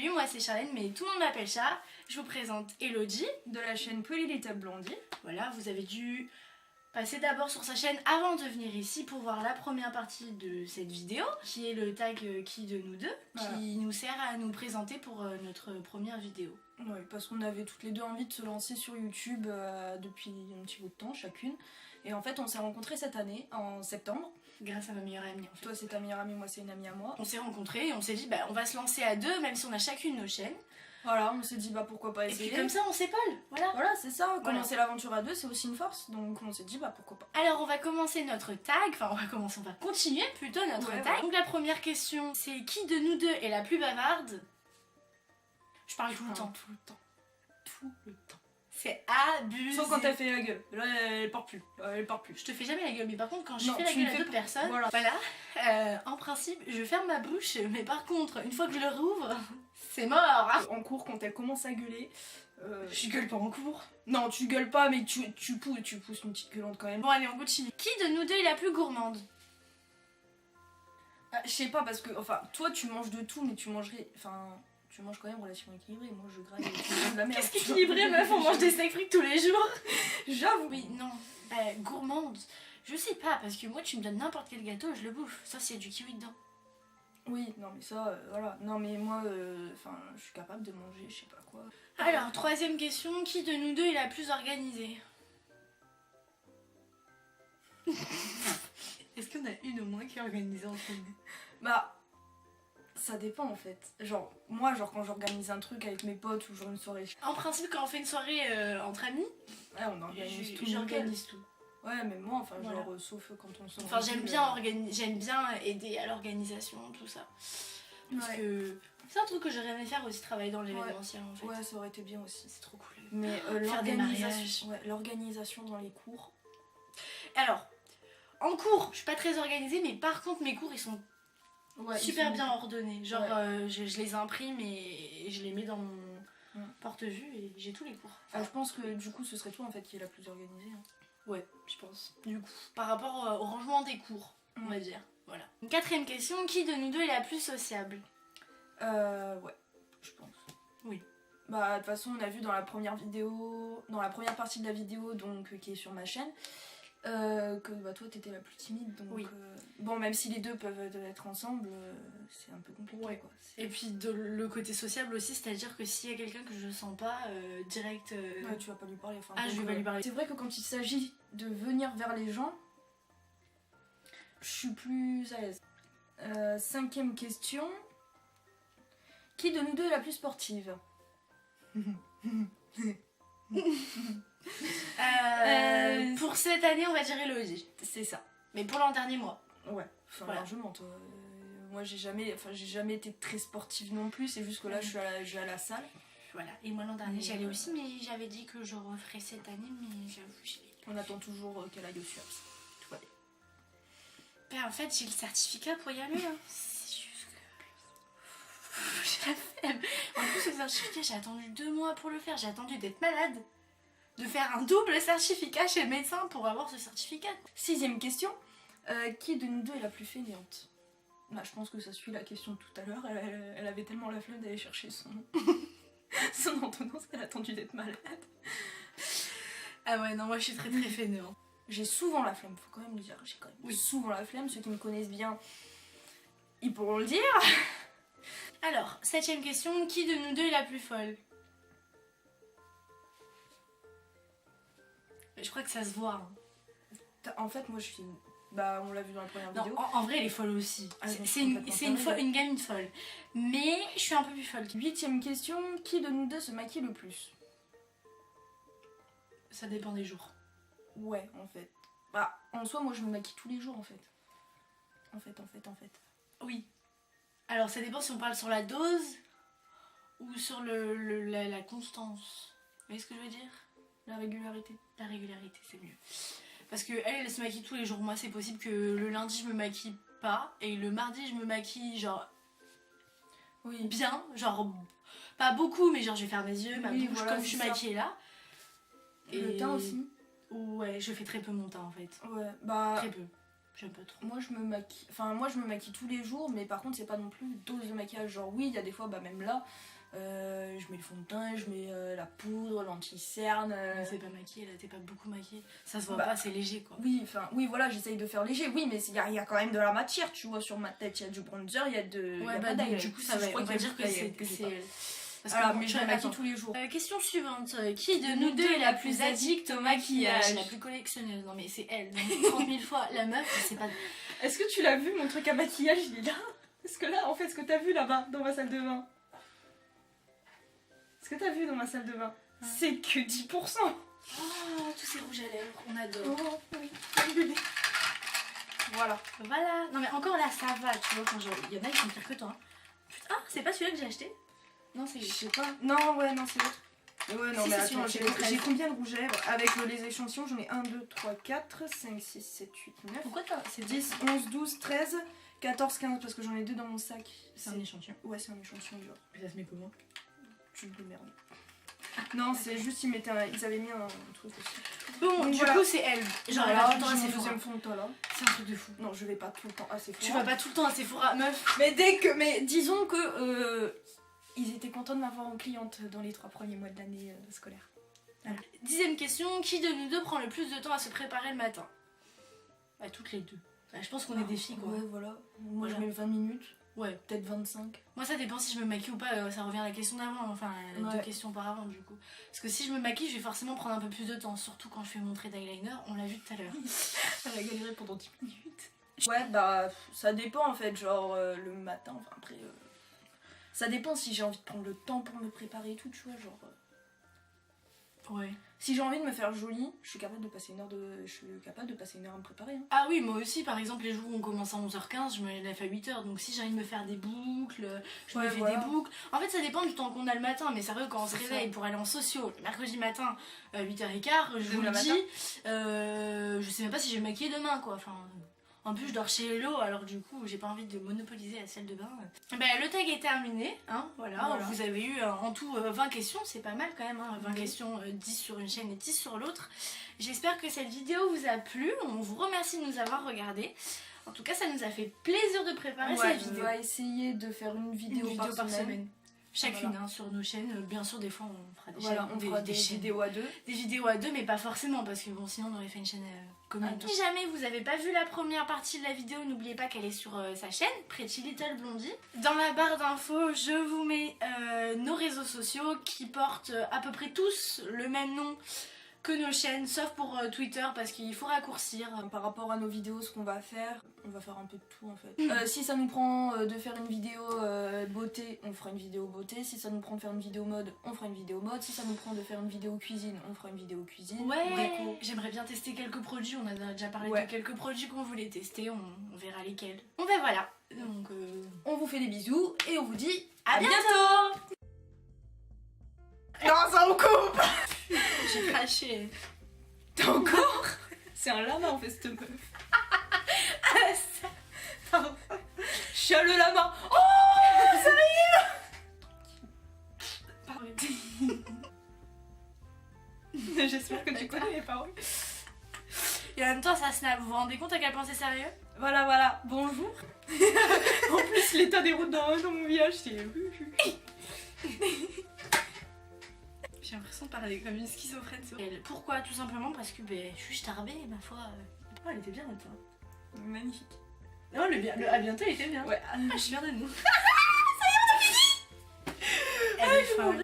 Salut, moi c'est Charlène, mais tout le monde m'appelle Char. Je vous présente Elodie de la chaîne Pretty Little Blondie. Voilà, vous avez dû passer d'abord sur sa chaîne avant de venir ici pour voir la première partie de cette vidéo, qui est le tag qui de nous deux, qui nous sert à nous présenter pour notre première vidéo. Oui, parce qu'on avait toutes les deux envie de se lancer sur YouTube depuis un petit bout de temps chacune. Et en fait, on s'est rencontrés cette année, en septembre. Grâce à ma meilleure amie en fait. Toi c'est ta meilleure amie, moi c'est une amie à moi. On s'est rencontrés et on s'est dit bah on va se lancer à deux même si on a chacune nos chaînes. Voilà, on s'est dit bah pourquoi pas essayer. Et puis comme ça on s'épaule, voilà. Voilà, c'est ça, Voilà. commencer l'aventure à deux c'est aussi une force, donc on s'est dit bah pourquoi pas. Alors on va commencer notre tag, enfin on va continuer plutôt notre tag. Voilà. Donc la première question c'est qui de nous deux est la plus bavarde? Je parle tout le temps. Tout le temps. Tout le temps. C'est abusé. Sauf quand elle fait la gueule, là elle part plus, elle part plus. Je te fais jamais la gueule, mais par contre quand je Non, fais la tu me gueule à fais d'autres personnes, voilà. en principe je ferme ma bouche, mais par contre une fois que je le rouvre, c'est mort. En cours quand elle commence à gueuler, Je gueule pas en cours. non tu gueules pas mais tu pousses une petite gueulante quand même. Bon allez on continue. Qui de nous deux est la plus gourmande? Ah, je sais pas parce que, enfin, toi tu manges de tout mais tu mangerais, enfin, tu manges quand même relativement équilibré, moi je graille de la merde. Qu'est-ce qu'équilibré meuf, on mange des steaks frites tous les jours. J'avoue. Oui, non, gourmande, je sais pas, parce que moi tu me donnes n'importe quel gâteau, je le bouffe, ça c'est du kiwi dedans. Oui, non mais ça, voilà, non mais moi, enfin, je suis capable de manger, je sais pas quoi. Alors, troisième question, qui de nous deux est la plus organisée? Est-ce qu'on a une au moins qui est organisée entre nous? Bah, ça dépend en fait. Genre, moi, genre quand j'organise un truc avec mes potes ou genre une soirée, En principe, quand on fait une soirée entre amis, ouais, on organise tout. j'organise tout. Ouais, mais moi, enfin, Voilà. genre, sauf quand on s'en Enfin, j'aime bien aider à l'organisation, tout ça. Parce Ouais. que c'est un truc que j'aurais aimé faire aussi, travailler dans l'événementiel en fait. Ouais, ça aurait été bien aussi. C'est trop cool. Mais Faire des mariages. l'organisation dans les cours. Alors, en cours, je suis pas très organisée, mais par contre, mes cours ils sont Ouais, super ils sont- bien ordonnés. Genre, Ouais. je les imprime et je les mets dans mon Mm. porte-vue et j'ai tous les cours. Ah, je pense que du coup, ce serait toi en fait qui est la plus organisée. Hein. Ouais, je pense. Du coup, par rapport au rangement des cours, on va dire. Voilà. Une quatrième question, qui de nous deux est la plus sociable? Ouais, je pense. Oui. Bah, de toute façon, on a vu dans la première vidéo, dans la première partie de la vidéo, donc qui est sur ma chaîne, que bah, toi t'étais la plus timide. Donc, Oui. Bon, même si les deux peuvent être ensemble, c'est un peu compliqué. Ouais. Quoi. Et puis de le côté sociable aussi, c'est-à-dire que s'il y a quelqu'un que je sens pas, direct... Ouais, tu vas pas lui parler. Enfin, Ah, je vais pas lui parler. C'est vrai que quand il s'agit de venir vers les gens, je suis plus à l'aise. Cinquième question. Qui de nous deux est la plus sportive? Pour cette année, on va dire Elodie. C'est ça. Mais pour l'an dernier, moi. Ouais, enfin Voilà. largement. Toi. Moi j'ai jamais été très sportive non plus, c'est juste que là je suis à la salle. Voilà. Et moi l'an dernier, Mais, j'allais aussi, mais j'avais dit que je referais cette année, mais j'avoue, j'y vais. On attend toujours qu'elle aille au SUAPS. Tout va bien. Ben, en fait, j'ai le certificat pour y aller. Hein. C'est juste que... j'ai la flemme. En plus, le certificat, j'ai attendu 2 mois pour le faire. J'ai attendu d'être malade. De faire un double certificat chez le médecin pour avoir ce certificat. Sixième question. Qui de nous deux est la plus fainéante? Bah, je pense que ça suit la question de tout à l'heure. Elle avait tellement la flemme d'aller chercher son ordonnance qu'elle a attendu d'être malade. Ah ouais, non, moi je suis très très fainéante. J'ai souvent la flemme, faut quand même le dire. J'ai quand même souvent la flemme. Ceux qui me connaissent bien, ils pourront le dire. Alors, 7ème question, qui de nous deux est la plus folle? Je crois que ça se voit. Hein. En fait, moi je suis. Bah, on l'a vu dans la première Non, vidéo. en vrai, elle est folle aussi. Ah, C'est une gamine folle. Mais je suis un peu plus folle. Huitième question, qui de nous deux se maquille le plus? Ça dépend des jours. Ouais, en fait. Bah, en soi, moi je me maquille tous les jours en fait. En fait. Oui. Alors, ça dépend si on parle sur la dose ou sur la constance. Vous voyez ce que je veux dire? La régularité. La régularité, c'est mieux. Parce que elle se maquille tous les jours. Moi, c'est possible que le lundi, je me maquille pas. Et le mardi, je me maquille genre Oui. bien. Genre pas beaucoup, mais genre je vais faire mes yeux, ma Oui, bouche, voilà, comme je suis c'est ça. maquillée là. Et le teint aussi. Ouais, je fais très peu mon teint en fait. Ouais, bah. Très peu. J'aime pas trop. Moi je me maquille tous les jours, mais par contre c'est pas non plus dose de maquillage. Genre oui, il y a des fois, bah même là, je mets le fond de teint, je mets la poudre, l'anti-cerne. Mais c'est pas maquillée, là, t'es pas beaucoup maquillée. Ça se voit Bah, pas, c'est léger quoi. Oui, voilà, j'essaye de faire léger. Oui, mais il y a quand même de la matière, tu vois, sur ma tête, il y a du bronzer, il y a de... Ouais, y a bah pas donc, d'eyeliner. du coup, ça va, je crois on va qu'il y a dire que du d'eyeliner c'est j'ai pas. elle. Parce Voilà, que mais je me maquille tous les jours. Question suivante. Qui de nous deux est la plus addict au maquillage? La plus collectionneuse. Non mais c'est elle. Donc, 30 000 fois. La meuf, c'est pas... Est-ce que tu l'as vu, mon truc à maquillage, il est là? Est-ce que là, en fait, ce que t'as vu là-bas, dans ma salle de bain, ce que t'as vu dans ma salle de bain, c'est que 10%. Oh, tous ces rouges à lèvres, on adore. Oh, oui. Voilà. Voilà. Non mais encore là, ça va, tu vois, quand il y en a, ils sont pires que toi. Hein. Putain, ah, c'est pas celui-là que j'ai acheté? Non, c'est... Je sais pas. Non, ouais, non, c'est l'autre. Ouais, non, Si, mais c'est attends, celui-là, j'ai combien de rouges à lèvres? Avec les échantillons, j'en ai 1, 2, 3, 4, 5, 6, 7, 8, 9. Pourquoi t'as... C'est 10, 11, 12, 13, 14, 15, parce que j'en ai 2 dans mon sac. C'est un échantillon. Ouais, c'est un échantillon, genre. Ça se met comment? Tu me démerdes. Non, c'est juste ils avaient mis un truc aussi. Bon, Donc du voilà. coup, c'est elle. Genre, elle Voilà, va tout le temps à j'ai mon Sephora. deuxième fond de teint là. C'est un truc de fou. Non, je vais pas tout le temps à Sephora. Tu vas pas tout le temps à Sephora, meuf. Mais disons que ils étaient contents de m'avoir en cliente dans les 3 premiers mois de l'année scolaire. Voilà. 10ème question, qui de nous deux prend le plus de temps à se préparer le matin? Bah, toutes les deux. Bah, je pense qu'on est des filles quoi. Ouais, voilà. Moi Voilà. je mets 20 minutes, Ouais. peut-être 25. Moi ça dépend si je me maquille ou pas, ça revient à la question d'avant, enfin à Ouais. 2 questions auparavant du coup. Parce que si je me maquille, je vais forcément prendre un peu plus de temps, surtout quand je fais mon trait d'eyeliner, on l'a vu tout à l'heure. Elle a galéré pendant 10 minutes. Ouais, bah ça dépend en fait, genre le matin, enfin après. Ça dépend si j'ai envie de prendre le temps pour me préparer et tout, tu vois, genre. Ouais. Si j'ai envie de me faire jolie, je suis capable de passer une heure à me préparer. Hein. Ah oui, moi aussi par exemple, les jours où on commence à 11h15, je me lève à 8h, donc si j'ai envie de me faire des boucles, je me Ouais, fais voilà. des boucles. En fait ça dépend du temps qu'on a le matin, mais sérieux quand on se C'est réveille ça. pour aller en sociaux, le mercredi matin, 8h15, je vous le Le dis, matin. je sais même pas si je vais me maquiller demain quoi, enfin... En plus, je dors chez Hello, alors du coup, j'ai pas envie de monopoliser la salle de bain. Ben, le tag est terminé, hein, voilà. Vous avez eu en tout 20 questions, c'est pas mal quand même, hein, 20 questions, 10 sur une chaîne et 10 sur l'autre. J'espère que cette vidéo vous a plu, on vous remercie de nous avoir regardés. En tout cas, ça nous a fait plaisir de préparer cette On vidéo. va essayer de faire une vidéo, par semaine. Chacune Voilà. hein, sur nos chaînes, bien sûr des fois on fera des Voilà, chaînes, on fera des chaînes. vidéos à deux. Des vidéos à deux, mais pas forcément, parce que bon, sinon on aurait fait une chaîne commune. Si jamais vous avez pas vu la première partie de la vidéo, n'oubliez pas qu'elle est sur sa chaîne, Pretty Little Blondie. Dans la barre d'infos, je vous mets nos réseaux sociaux qui portent à peu près tous le même nom que nos chaînes, sauf pour Twitter, parce qu'il faut raccourcir. Par rapport à nos vidéos, ce qu'on va faire, on va faire un peu de tout en fait. Si ça nous prend de faire une vidéo beauté, on fera une vidéo beauté. Si ça nous prend de faire une vidéo mode, on fera une vidéo mode. Si ça nous prend de faire une vidéo cuisine, on fera une vidéo cuisine. Ouais, Déco. j'aimerais bien tester quelques produits, on a déjà parlé Ouais. de quelques produits qu'on voulait tester, on verra lesquels. Bon ben voilà, donc On vous fait des bisous et on vous dit à bientôt. Non, ça on coupe. J'ai craché. T'as encore? C'est un lama en fait cette meuf. Pardon. Chat le lama. Oh, ça arrive. J'espère que tu connais les paroles. Et en même temps ça snap, vous vous rendez compte à quel point c'est sérieux? Voilà, bonjour. En plus, l'état des routes dans mon village, c'est... J'ai l'impression de parler comme une schizophrène. Pourquoi? Tout simplement parce que je suis starbée, ma foi. Oh, elle était bien la toi. Magnifique. Non, le à bientôt il était bien. Ouais. Ah, je suis fière de nous. Ça y est, on a fini. Elle est folle.